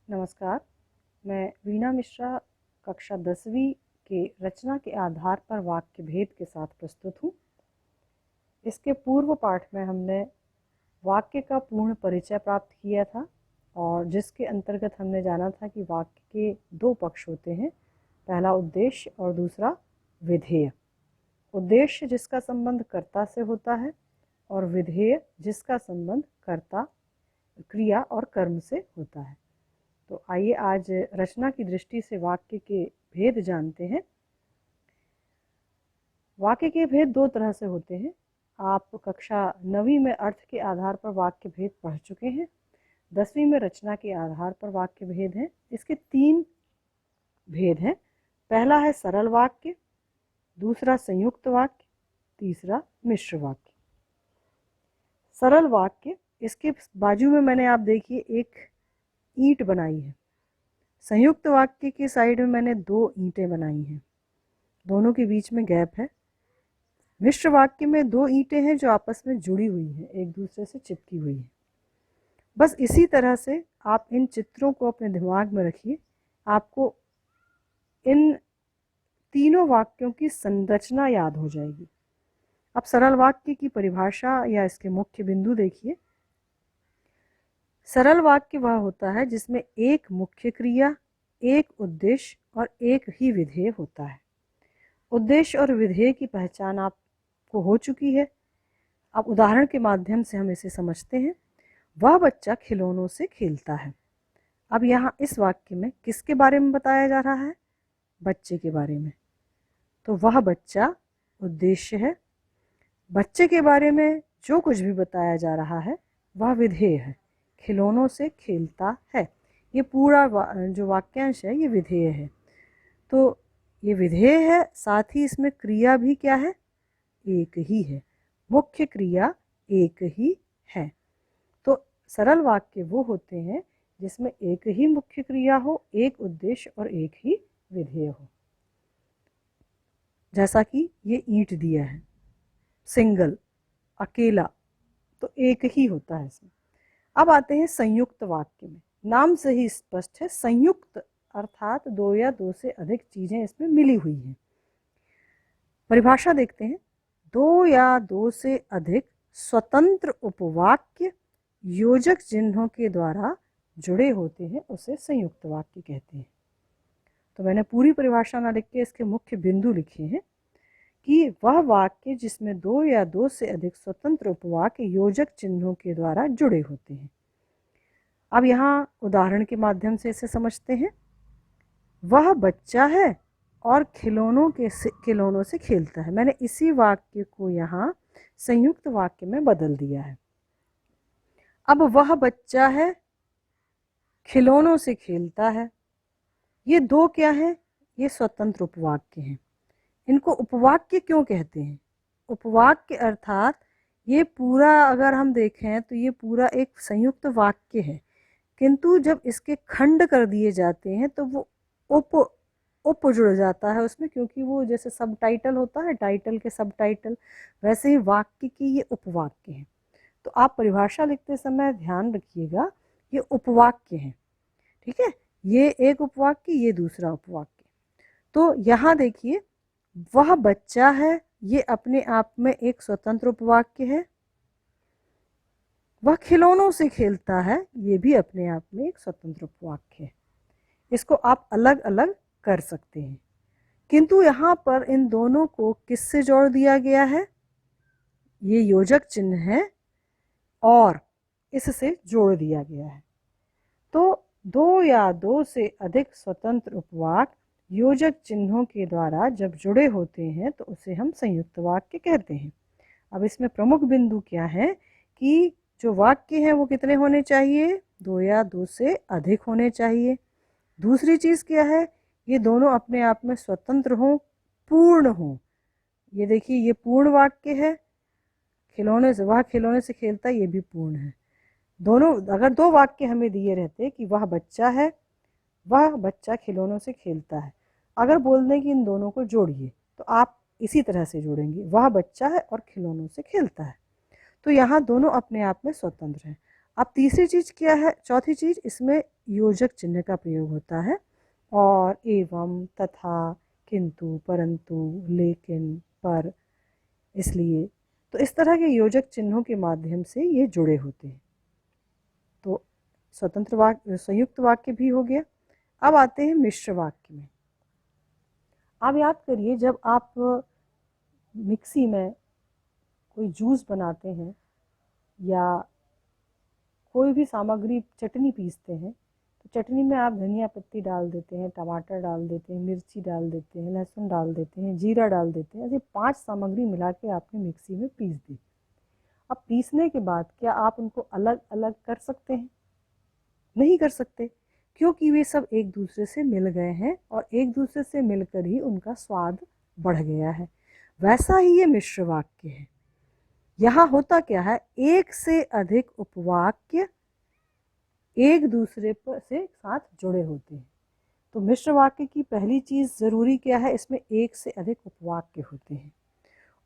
नमस्कार, मैं वीणा मिश्रा कक्षा 10वीं के रचना के आधार पर वाक्य भेद के साथ प्रस्तुत हूँ। इसके पूर्व पाठ में हमने वाक्य का पूर्ण परिचय प्राप्त किया था और जिसके अंतर्गत हमने जाना था कि वाक्य के दो पक्ष होते हैं, पहला उद्देश्य और दूसरा विधेय। उद्देश्य जिसका संबंध कर्ता से होता है और विधेय जिसका संबंध कर्ता, क्रिया और कर्म से होता है। तो आइए आज रचना की दृष्टि से वाक्य के भेद जानते हैं। वाक्य के भेद दो तरह से होते हैं। आप कक्षा 9वीं में अर्थ के आधार पर वाक्य भेद पढ़ चुके हैं। 10वीं में रचना के आधार पर वाक्य भेद हैं। इसके 3 भेद हैं। पहला है सरल वाक्य, दूसरा संयुक्त वाक्य, तीसरा मिश्र वाक्य। सरल वाक्य, इसके बाजू में मैंने आप देखिए एक ईंट बनाई है। संयुक्त वाक्य की साइड में मैंने 2 ईंटें बनाई हैं, दोनों के बीच में गैप है। मिश्र वाक्य में 2 ईंटें हैं जो आपस में जुड़ी हुई हैं, एक दूसरे से चिपकी हुई हैं। बस इसी तरह से आप इन चित्रों को अपने दिमाग में रखिए, आपको इन तीनों वाक्यों की संरचना याद हो जाएगी। अब सरल वाक्य की परिभाषा या इसके मुख्य बिंदु देखिए। सरल वाक्य वह होता है जिसमें एक मुख्य क्रिया, एक उद्देश्य और एक ही विधेय होता है। उद्देश्य और विधेय की पहचान आपको हो चुकी है। अब उदाहरण के माध्यम से हम इसे समझते हैं। वह बच्चा खिलौनों से खेलता है। अब यहाँ इस वाक्य में किसके बारे में बताया जा रहा है? बच्चे के बारे में। तो वह बच्चा उद्देश्य है। बच्चे के बारे में जो कुछ भी बताया जा रहा है वह विधेय है। खिलौनों से खेलता है, ये पूरा जो वाक्यांश है ये विधेय है। तो ये विधेय है, साथ ही इसमें क्रिया भी क्या है? एक ही है। मुख्य क्रिया एक ही है। तो सरल वाक्य वो होते हैं जिसमें एक ही मुख्य क्रिया हो, एक उद्देश्य और एक ही विधेय हो। जैसा कि ये ईंट दिया है, सिंगल, अकेला, तो एक ही होता है इसमें। अब आते हैं संयुक्त वाक्य में। नाम से ही स्पष्ट है, संयुक्त अर्थात 2 या 2 से अधिक चीजें इसमें मिली हुई हैं। परिभाषा देखते हैं। 2 या 2 से अधिक स्वतंत्र उपवाक्य योजक चिन्हों के द्वारा जुड़े होते हैं, उसे संयुक्त वाक्य कहते हैं। तो मैंने पूरी परिभाषा ना लिख के इसके मुख्य बिंदु लिखे हैं कि वह वाक्य जिसमें 2 या 2 से अधिक स्वतंत्र उपवाक्य योजक चिन्हों के द्वारा जुड़े होते हैं। अब यहाँ उदाहरण के माध्यम से इसे समझते हैं। वह बच्चा है और खिलौनों से खेलता है। मैंने इसी वाक्य को यहाँ संयुक्त वाक्य में बदल दिया है। अब वह बच्चा है, खिलौनों से खेलता है, ये 2 क्या है? ये स्वतंत्र उपवाक्य हैं। इनको उपवाक्य क्यों कहते हैं? उपवाक्य अर्थात ये पूरा अगर हम देखें तो ये पूरा एक संयुक्त वाक्य है, किंतु जब इसके खंड कर दिए जाते हैं तो वो उप जुड़ जाता है उसमें, क्योंकि वो जैसे सब टाइटल होता है, टाइटल के सब टाइटल, वैसे ही वाक्य की ये उपवाक्य हैं। तो आप परिभाषा लिखते समय ध्यान रखिएगा, ये उपवाक्य हैं, ठीक है? ये एक उपवाक्य, ये दूसरा उपवाक्य। तो यहाँ देखिए, वह बच्चा है, ये अपने आप में एक स्वतंत्र उपवाक्य है। वह खिलौनों से खेलता है, ये भी अपने आप में एक स्वतंत्र उपवाक्य है। इसको आप अलग अलग कर सकते हैं, किंतु यहाँ पर इन दोनों को किससे जोड़ दिया गया है? ये योजक चिन्ह है और इससे जोड़ दिया गया है। तो 2 या 2 से अधिक स्वतंत्र उपवाक्य योजक चिन्हों के द्वारा जब जुड़े होते हैं तो उसे हम संयुक्त वाक्य कहते हैं। अब इसमें प्रमुख बिंदु क्या है कि जो वाक्य हैं वो कितने होने चाहिए? 2 या 2 से अधिक होने चाहिए। दूसरी चीज़ क्या है? ये दोनों अपने आप में स्वतंत्र हों, पूर्ण हों। ये देखिए, ये पूर्ण वाक्य है। वह खिलौने से खेलता है, ये भी पूर्ण है। दोनों, अगर 2 वाक्य हमें दिए रहते कि वह बच्चा है, वह बच्चा खिलौनों से खेलता है, अगर बोल दें कि इन दोनों को जोड़िए तो आप इसी तरह से जोड़ेंगे, वह बच्चा है और खिलौनों से खेलता है। तो यहाँ दोनों अपने आप में स्वतंत्र हैं। अब तीसरी चीज़ क्या है? चौथी चीज़, इसमें योजक चिन्ह का प्रयोग होता है, और एवं, तथा, किंतु, परंतु, लेकिन, पर, इसलिए, तो इस तरह के योजक चिन्हों के माध्यम से ये जुड़े होते हैं। तो स्वतंत्र वाक्य, संयुक्त वाक्य भी हो गया। अब आते हैं मिश्र वाक्य में। आप याद करिए, जब आप मिक्सी में कोई जूस बनाते हैं या कोई भी सामग्री, चटनी पीसते हैं, तो चटनी में आप धनिया पत्ती डाल देते हैं, टमाटर डाल देते हैं, मिर्ची डाल देते हैं, लहसुन डाल देते हैं, जीरा डाल देते हैं। ऐसे 5 सामग्री मिला के आपने मिक्सी में पीस दी। अब पीसने के बाद क्या आप उनको अलग अलग कर सकते हैं? नहीं कर सकते, क्योंकि वे सब एक दूसरे से मिल गए हैं और एक दूसरे से मिलकर ही उनका स्वाद बढ़ गया है। वैसा ही ये मिश्र वाक्य है। यहाँ होता क्या है, एक से अधिक उपवाक्य एक दूसरे पर से साथ जुड़े होते हैं। तो मिश्र वाक्य की पहली चीज़ ज़रूरी क्या है, इसमें एक से अधिक उपवाक्य होते हैं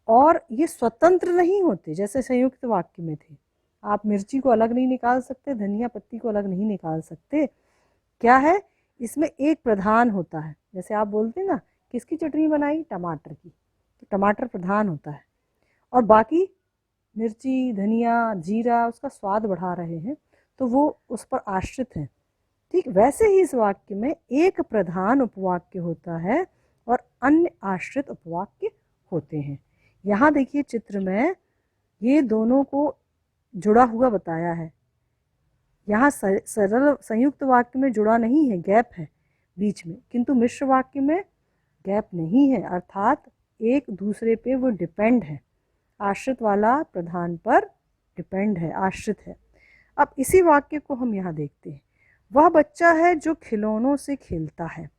और ये स्वतंत्र नहीं होते जैसे संयुक्त वाक्य में थे। आप मिर्ची को अलग नहीं निकाल सकते, धनिया पत्ती को अलग नहीं निकाल सकते। क्या है, इसमें एक प्रधान होता है। जैसे आप बोलते हैं ना, किसकी चटनी बनाई, टमाटर की, तो टमाटर प्रधान होता है और बाकी मिर्ची, धनिया, जीरा उसका स्वाद बढ़ा रहे हैं, तो वो उस पर आश्रित हैं। ठीक वैसे ही इस वाक्य में एक प्रधान उपवाक्य होता है और अन्य आश्रित उपवाक्य होते हैं। यहाँ देखिए चित्र में ये दोनों को जुड़ा हुआ बताया है। यहाँ सरल संयुक्त वाक्य में जुड़ा नहीं है, गैप है बीच में, किंतु मिश्र वाक्य में गैप नहीं है, अर्थात एक दूसरे पे वो डिपेंड है। आश्रित वाला प्रधान पर डिपेंड है, आश्रित है। अब इसी वाक्य को हम यहाँ देखते हैं। वह बच्चा है जो खिलौनों से खेलता है।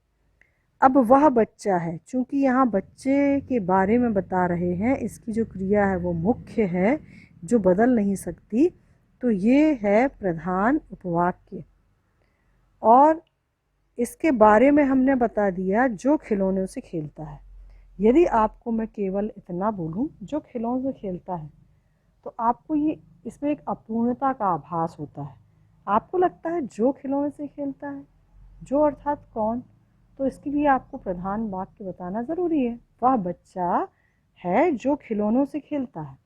अब वह बच्चा है, चूंकि यहाँ बच्चे के बारे में बता रहे हैं, इसकी जो क्रिया है वो मुख्य है जो बदल नहीं सकती, तो ये है प्रधान उपवाक्य। और इसके बारे में हमने बता दिया जो खिलौनों से खेलता है। यदि आपको मैं केवल इतना बोलूं जो खिलौनों से खेलता है, तो आपको ये इसमें एक अपूर्णता का आभास होता है। आपको लगता है जो खिलौने से खेलता है, जो अर्थात कौन, तो इसके लिए आपको प्रधान वाक्य बताना ज़रूरी है। वह बच्चा है जो खिलौनों से खेलता है,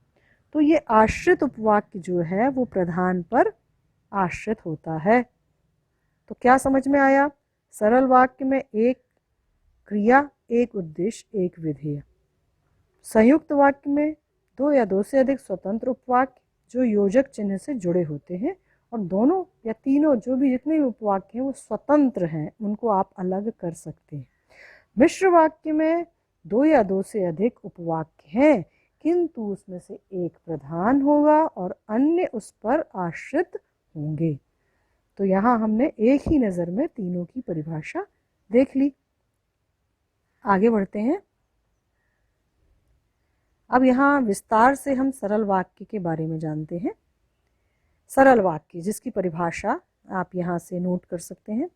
तो ये आश्रित उपवाक्य जो है वो प्रधान पर आश्रित होता है। तो क्या समझ में आया, सरल वाक्य में एक क्रिया, एक उद्देश्य, एक विधेय। संयुक्त वाक्य में दो या दो से अधिक स्वतंत्र उपवाक्य जो योजक चिन्ह से जुड़े होते हैं, और दोनों या तीनों जो भी जितने भी उपवाक्य हैं वो स्वतंत्र हैं, उनको आप अलग कर सकते हैं। मिश्र वाक्य में दो या दो से अधिक उपवाक्य हैं, किंतु उसमें से एक प्रधान होगा और अन्य उस पर आश्रित होंगे। तो यहाँ हमने एक ही नज़र में तीनों की परिभाषा देख ली। आगे बढ़ते हैं। अब यहाँ विस्तार से हम सरल वाक्य के बारे में जानते हैं। सरल वाक्य जिसकी परिभाषा आप यहाँ से नोट कर सकते हैं,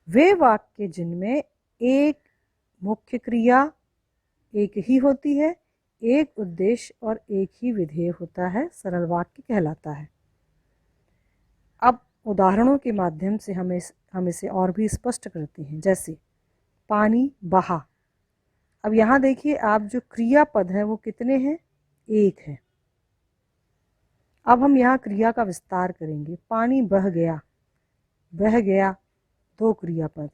वे वाक्य जिनमें एक मुख्य क्रिया एक ही होती है, एक उद्देश्य और एक ही विधेय होता है, सरल वाक्य कहलाता है। अब उदाहरणों के माध्यम से हम इसे और भी स्पष्ट करते हैं। जैसे पानी बहा। अब यहाँ देखिए आप, जो क्रियापद है वो कितने हैं, एक है। अब हम यहाँ क्रिया का विस्तार करेंगे। पानी बह गया, बह गया, दो क्रियापद।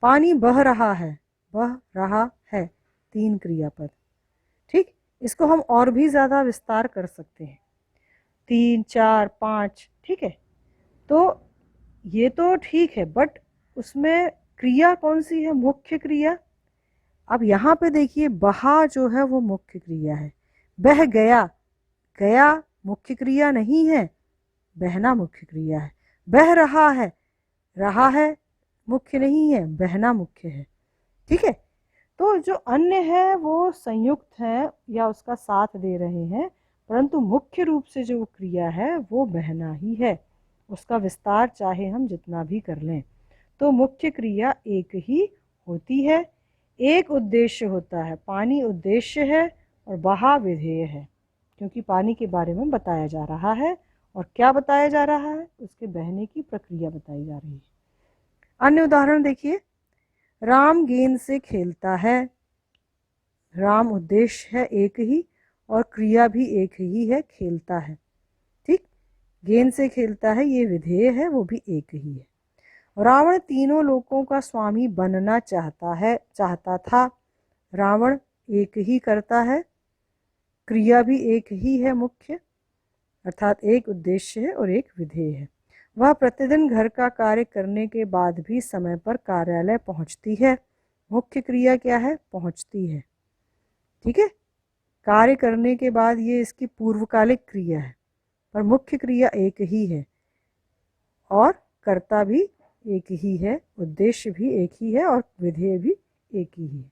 पानी बह रहा है, बह रहा है, तीन क्रियापद। ठीक, इसको हम और भी ज़्यादा विस्तार कर सकते हैं, 3, 4, 5। ठीक है, तो ये तो ठीक है, बट उसमें क्रिया कौन सी है, मुख्य क्रिया। अब यहाँ पे देखिए बहा जो है वो मुख्य क्रिया है, बह गया, गया मुख्य क्रिया नहीं है, बहना मुख्य क्रिया है। बह रहा है मुख्य नहीं है, बहना मुख्य है। ठीक है, तो जो अन्य है वो संयुक्त है या उसका साथ दे रहे हैं, परंतु मुख्य रूप से जो क्रिया है वो बहना ही है। उसका विस्तार चाहे हम जितना भी कर लें, तो मुख्य क्रिया एक ही होती है। एक उद्देश्य होता है, पानी उद्देश्य है और बहा विधेय है, क्योंकि पानी के बारे में बताया जा रहा है। और क्या बताया जा रहा है, उसके बहने की प्रक्रिया बताई जा रही है। अन्य उदाहरण देखिए, राम गेंद से खेलता है। राम उद्देश्य है एक ही और क्रिया भी एक ही है, खेलता है। ठीक, गेंद से खेलता है ये विधेय है, वो भी एक ही है। रावण तीनों लोकों का स्वामी बनना चाहता था। रावण एक ही करता है, क्रिया भी एक ही है मुख्य, अर्थात एक उद्देश्य है और एक विधेय है। वह प्रतिदिन घर का कार्य करने के बाद भी समय पर कार्यालय पहुंचती है। मुख्य क्रिया क्या है? पहुंचती है। ठीक है, कार्य करने के बाद ये इसकी पूर्वकालिक क्रिया है, पर मुख्य क्रिया एक ही है और कर्ता भी एक ही है, उद्देश्य भी एक ही है और विधेय भी एक ही है।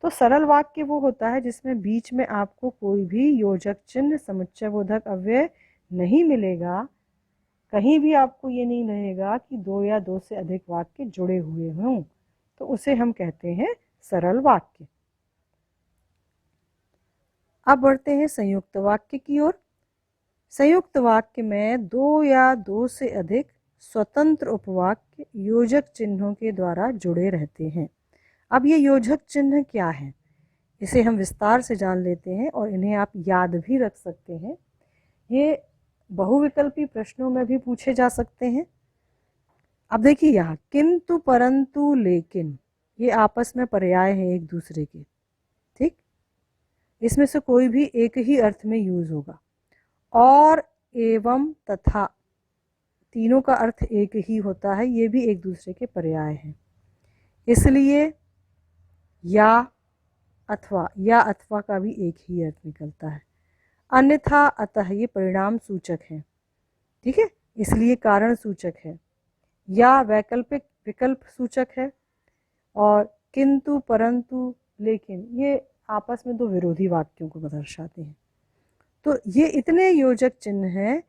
तो सरल वाक्य वो होता है जिसमें बीच में आपको कोई भी योजक चिन्ह, समुच्चय बोधक अव्यय नहीं मिलेगा। कहीं भी आपको ये नहीं रहेगा कि दो या दो से अधिक वाक्य जुड़े हुए हों, तो उसे हम कहते हैं सरल वाक्य। अब बढ़ते हैं संयुक्त वाक्य की ओर। संयुक्त वाक्य में दो या दो से अधिक स्वतंत्र उपवाक्य योजक चिन्हों के द्वारा जुड़े रहते हैं। अब ये योजक चिन्ह क्या है, इसे हम विस्तार से जान लेते हैं और इन्हें आप याद भी रख सकते हैं। ये बहुविकल्पी प्रश्नों में भी पूछे जा सकते हैं। अब देखिए यहाँ किंतु, परंतु, लेकिन, ये आपस में पर्याय हैं एक दूसरे के। ठीक, इसमें से कोई भी एक ही अर्थ में यूज होगा। और, एवं, तथा, तीनों का अर्थ एक ही होता है, ये भी एक दूसरे के पर्याय हैं। इसलिए या अथवा का भी एक ही अर्थ निकलता है। अन्यथा, अतः, ये परिणाम सूचक है। ठीक है, इसलिए कारण सूचक है। या वैकल्पिक विकल्प सूचक है। और किंतु, परंतु, लेकिन, ये आपस में दो विरोधी वाक्यों को दर्शाते हैं। तो ये इतने योजक चिन्ह हैं,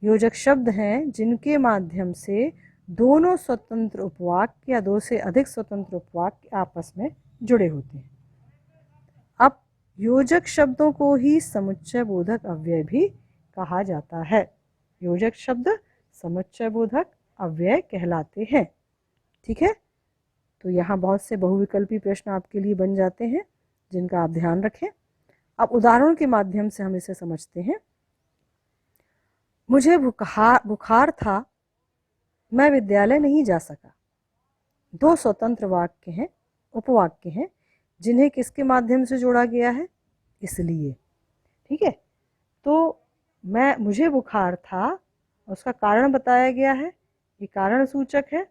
योजक शब्द हैं, जिनके माध्यम से दोनों स्वतंत्र उपवाक्य या दो से अधिक स्वतंत्र उपवाक्य आपस में जुड़े होते हैं। अब योजक शब्दों को ही समुच्चय बोधक अव्यय भी कहा जाता है। योजक शब्द समुच्चय बोधक अव्यय कहलाते हैं। ठीक है, तो यहाँ बहुत से बहुविकल्पी प्रश्न आपके लिए बन जाते हैं जिनका आप ध्यान रखें। अब उदाहरणों के माध्यम से हम इसे समझते हैं। मुझे बुखार था, मैं विद्यालय नहीं जा सका। दो स्वतंत्र वाक्य हैं, उपवाक्य हैं, जिन्हें किसके माध्यम से जोड़ा गया है? इसलिए। ठीक है, तो मुझे बुखार था, उसका कारण बताया गया है, ये कारण सूचक है।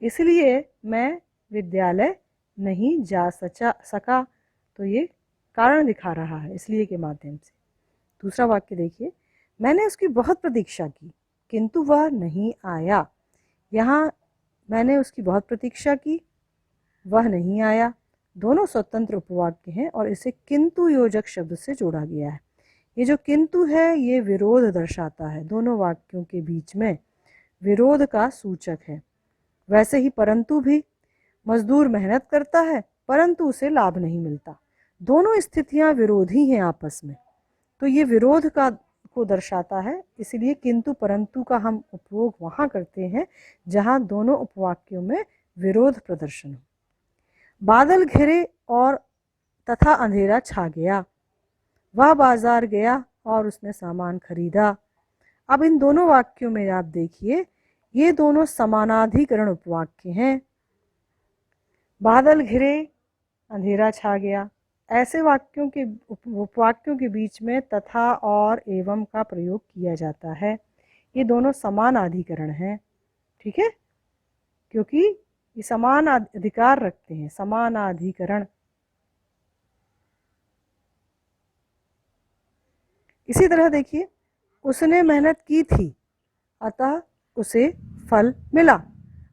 इसलिए मैं विद्यालय नहीं जा सका, तो ये कारण दिखा रहा है इसलिए के माध्यम से। दूसरा वाक्य देखिए, मैंने उसकी बहुत प्रतीक्षा की किंतु वह नहीं आया। यहाँ मैंने उसकी बहुत प्रतीक्षा की, वह नहीं आया, दोनों स्वतंत्र उपवाक्य हैं और इसे किंतु योजक शब्द से जोड़ा गया है। ये जो किंतु है ये विरोध दर्शाता है, दोनों वाक्यों के बीच में विरोध का सूचक है। वैसे ही परंतु भी, मजदूर मेहनत करता है परंतु उसे लाभ नहीं मिलता। दोनों स्थितियां विरोधी हैं आपस में, तो ये विरोध को दर्शाता है। इसलिए किंतु परंतु का हम उपयोग वहां करते हैं जहां दोनों उपवाक्यों में विरोध प्रदर्शन हो। बादल घिरे और तथा अंधेरा छा गया। वह बाजार गया और उसने सामान खरीदा। अब इन दोनों वाक्यों में आप देखिए, ये दोनों समानाधिकरण उपवाक्य हैं। बादल घिरे, अंधेरा छा गया, ऐसे वाक्यों के उपवाक्यों के बीच में तथा और एवं का प्रयोग किया जाता है। ये दोनों समान अधिकरण हैं। ठीक है, क्योंकि ये समान अधिकार रखते हैं, समान अधिकरण। इसी तरह देखिए, उसने मेहनत की थी अतः उसे फल मिला।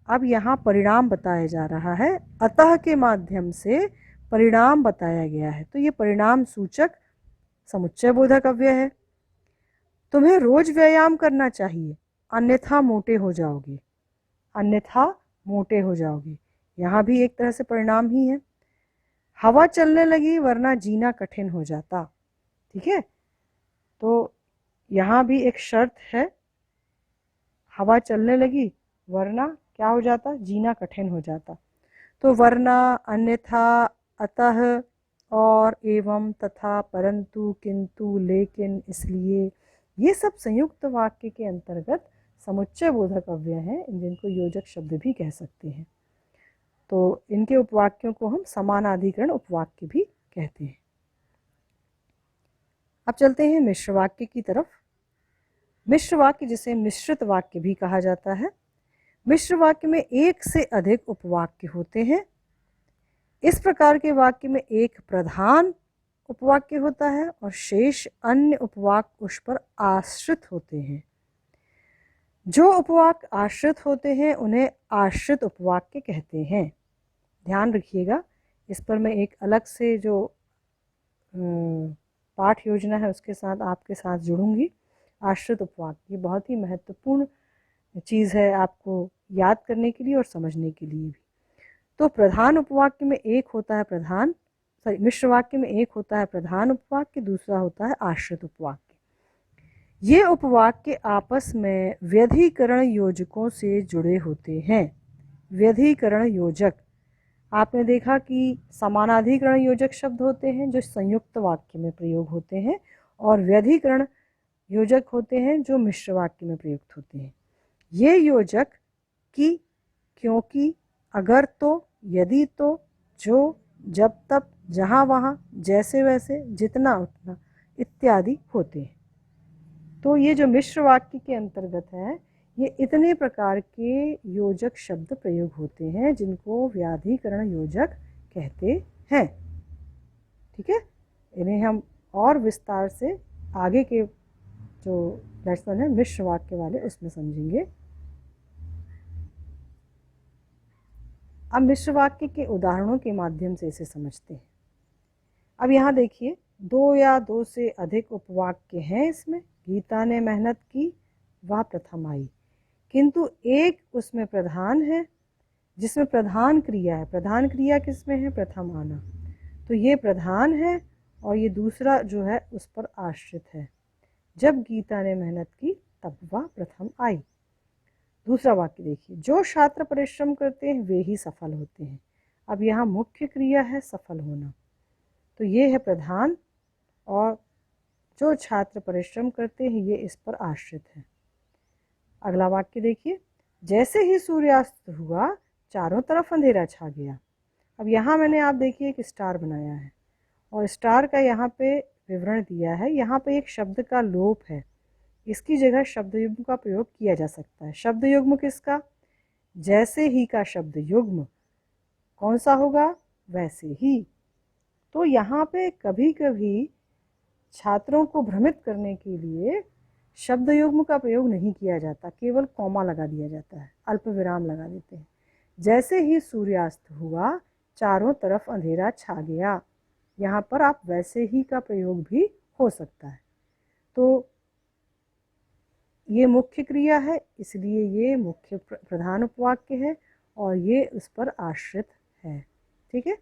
अब यहाँ परिणाम बताया जा रहा है, अतः के माध्यम से परिणाम बताया गया है, तो ये परिणाम सूचक समुच्चय बोधक अव्यय है। तुम्हें रोज व्यायाम करना चाहिए अन्यथा मोटे हो जाओगे। अन्यथा मोटे हो जाओगे, यहाँ भी एक तरह से परिणाम ही है। हवा चलने लगी वरना जीना कठिन हो जाता। ठीक है, तो यहाँ भी एक शर्त है, हवा चलने लगी वरना क्या हो जाता, जीना कठिन हो जाता। तो वरना, अन्यथा, अतः, और, एवं, तथा, परंतु, किंतु, लेकिन, इसलिए, ये सब संयुक्त वाक्य के अंतर्गत समुच्चय बोधक अव्यय हैं, जिनको योजक शब्द भी कह सकते हैं। तो इनके उपवाक्यों को हम समानाधिकरण उपवाक्य भी कहते हैं। अब चलते हैं मिश्र वाक्य की तरफ। मिश्र वाक्य जिसे मिश्रित वाक्य भी कहा जाता है। मिश्र वाक्य में एक से अधिक उपवाक्य होते हैं। इस प्रकार के वाक्य में एक प्रधान उपवाक्य होता है और शेष अन्य उपवाक्य उस पर आश्रित होते हैं। जो उपवाक्य आश्रित होते हैं उन्हें आश्रित उपवाक्य कहते हैं। ध्यान रखिएगा, इस पर मैं एक अलग से जो पाठ योजना है उसके साथ आपके साथ जुड़ूंगी। आश्रित उपवाक्य ये बहुत ही महत्वपूर्ण चीज़ है आपको याद करने के लिए और समझने के लिए भी। तो प्रधान उपवाक्य में एक होता है प्रधान, मिश्र वाक्य में एक होता है प्रधान उपवाक्य, दूसरा होता है आश्रित उपवाक्य। ये उपवाक्य आपस में व्यधिकरण योजकों से जुड़े होते हैं। व्यधिकरण योजक, आपने देखा कि समानाधिकरण योजक शब्द होते हैं जो संयुक्त वाक्य में प्रयोग होते हैं, और व्यधिकरण योजक होते हैं जो मिश्र वाक्य में प्रयुक्त होते हैं। ये योजक कि, क्योंकि, अगर तो, यदि तो, जो, जब तब, जहाँ वहाँ, जैसे वैसे, जितना उतना इत्यादि होते हैं। तो ये जो मिश्र वाक्य के अंतर्गत है, ये इतने प्रकार के योजक शब्द प्रयोग होते हैं जिनको व्याधिकरण योजक कहते हैं। ठीक है, इन्हें हम और विस्तार से आगे के जो लेसन है मिश्र वाक्य वाले उसमें समझेंगे। अब मिश्र वाक्य के उदाहरणों के माध्यम से इसे समझते हैं। अब यहाँ देखिए, दो या दो से अधिक उपवाक्य हैं इसमें। गीता ने मेहनत की, वह प्रथम आई, किंतु एक उसमें प्रधान है जिसमें प्रधान क्रिया है। प्रधान क्रिया किसमें है? प्रथम आना। तो ये प्रधान है और ये दूसरा जो है उस पर आश्रित है। जब गीता ने मेहनत की तब वह प्रथम आई। दूसरा वाक्य देखिए, जो छात्र परिश्रम करते हैं वे ही सफल होते हैं। अब यहाँ मुख्य क्रिया है सफल होना, तो ये है प्रधान, और जो छात्र परिश्रम करते हैं ये इस पर आश्रित है। अगला वाक्य देखिए, जैसे ही सूर्यास्त हुआ चारों तरफ अंधेरा छा गया। अब यहाँ मैंने आप देखिए एक स्टार बनाया है और स्टार का यहाँ पे विवरण दिया है। यहाँ पे एक शब्द का लोप है, इसकी जगह शब्द युग्म का प्रयोग किया जा सकता है। शब्द युग्म किसका? जैसे ही का शब्द युग्म कौन सा होगा? वैसे ही। तो यहाँ पे कभी कभी छात्रों को भ्रमित करने के लिए शब्द युग्म का प्रयोग नहीं किया जाता, केवल कॉमा लगा दिया जाता है, अल्प विराम लगा देते हैं। जैसे ही सूर्यास्त हुआ चारों तरफ अंधेरा छा गया, यहाँ पर आप वैसे ही का प्रयोग भी हो सकता है। तो ये मुख्य क्रिया है, इसलिए ये मुख्य प्रधान उपवाक्य है और ये उस पर आश्रित है। ठीक है,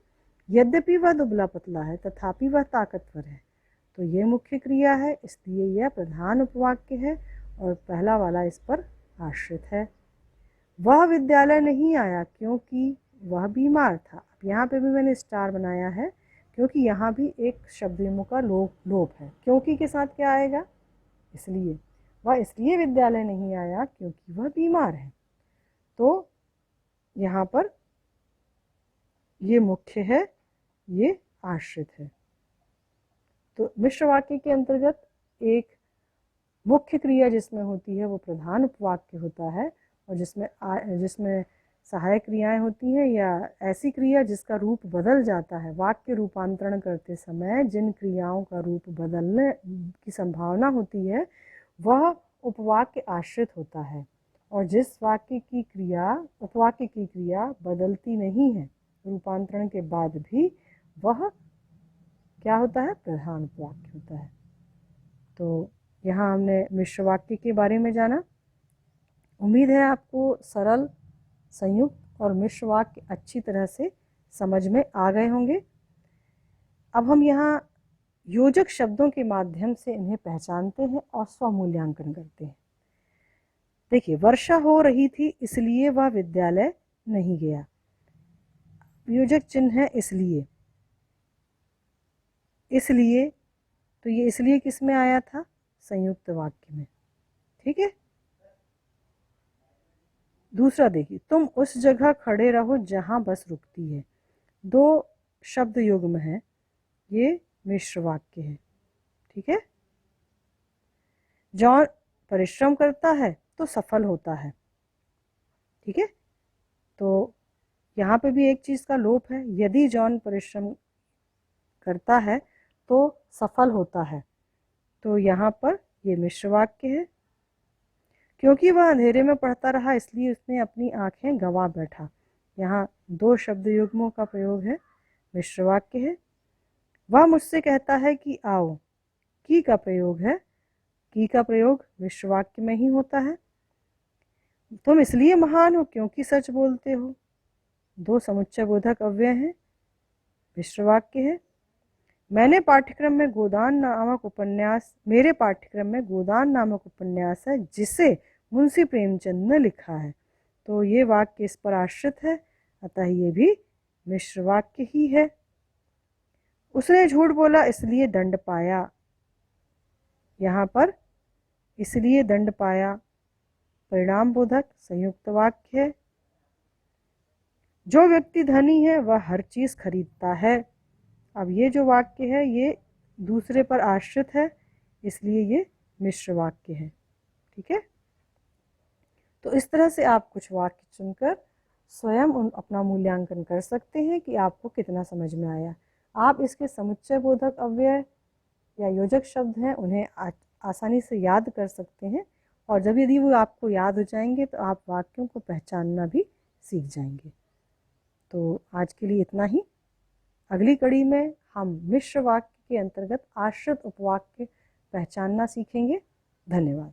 यद्यपि वह दुबला पतला है तथापि वह ताकतवर है। तो ये मुख्य क्रिया है, इसलिए यह प्रधान उपवाक्य है और पहला वाला इस पर आश्रित है। वह विद्यालय नहीं आया क्योंकि वह बीमार था। अब यहाँ पे भी मैंने स्टार बनाया है क्योंकि यहाँ भी एक शब्दयुग्म का लोप है। क्योंकि के साथ क्या आएगा? इसलिए। वह इसलिए विद्यालय नहीं आया क्योंकि वह बीमार है। तो यहाँ पर ये मुख्य है, ये आश्रित है। तो मिश्र वाक्य के अंतर्गत एक मुख्य क्रिया जिसमें होती है वो प्रधान उपवाक्य होता है, और जिसमें सहायक क्रियाएं होती हैं या ऐसी क्रिया जिसका रूप बदल जाता है। वाक्य रूपांतरण करते समय जिन क्रियाओं का रूप बदलने की संभावना होती है वह उपवाक्य आश्रित होता है, और जिस वाक्य की क्रिया उपवाक्य की क्रिया बदलती नहीं है रूपांतरण के बाद भी, वह क्या होता है? प्रधान उपवाक्य होता है। तो यहाँ हमने मिश्र वाक्य के बारे में जाना। उम्मीद है आपको सरल, संयुक्त और मिश्र वाक्य अच्छी तरह से समझ में आ गए होंगे। अब हम यहाँ योजक शब्दों के माध्यम से इन्हें पहचानते हैं और स्वमूल्यांकन करते हैं। देखिए, वर्षा हो रही थी इसलिए वह विद्यालय नहीं गया। वियोजक चिन्ह है इसलिए। इसलिए, तो ये इसलिए किस में आया था? संयुक्त वाक्य में। ठीक है। दूसरा देखिए, तुम उस जगह खड़े रहो जहां बस रुकती है। दो शब्द युग्म है, ये मिश्र वाक्य है। ठीक है। जॉन परिश्रम करता है तो सफल होता है। ठीक है। तो यहाँ पे भी एक चीज का लोप है, यदि जॉन परिश्रम करता है तो सफल होता है, तो यहाँ पर ये मिश्र वाक्य है। क्योंकि वह अंधेरे में पढ़ता रहा इसलिए उसने अपनी आंखें गंवा बैठा। यहाँ दो शब्द युग्मों का प्रयोग है, मिश्र वाक्य है। वह मुझसे कहता है कि आओ, की का प्रयोग है, की का प्रयोग मिश्र वाक्य में ही होता है। तुम इसलिए महान हो क्योंकि सच बोलते हो, दो समुच्चय बोधक अव्यय हैं, मिश्र वाक्य है। मेरे पाठ्यक्रम में गोदान नामक उपन्यास है जिसे मुंशी प्रेमचंद ने लिखा है, तो ये वाक्य इस पर आश्रित है, अतः ये भी मिश्र वाक्य ही है। उसने झूठ बोला इसलिए दंड पाया, यहाँ पर इसलिए दंड पाया परिणाम बोधक संयुक्त वाक्य है। जो व्यक्ति धनी है वह हर चीज खरीदता है। अब ये जो वाक्य है ये दूसरे पर आश्रित है, इसलिए ये मिश्र वाक्य है। ठीक है। तो इस तरह से आप कुछ वाक्य चुनकर स्वयं अपना मूल्यांकन कर सकते हैं कि आपको कितना समझ में आया। आप इसके समुच्चय बोधक अव्यय या योजक शब्द हैं उन्हें आसानी से याद कर सकते हैं, और जब यदि वो आपको याद हो जाएंगे तो आप वाक्यों को पहचानना भी सीख जाएंगे। तो आज के लिए इतना ही। अगली कड़ी में हम मिश्र वाक्य के अंतर्गत आश्रित उपवाक्य पहचानना सीखेंगे। धन्यवाद।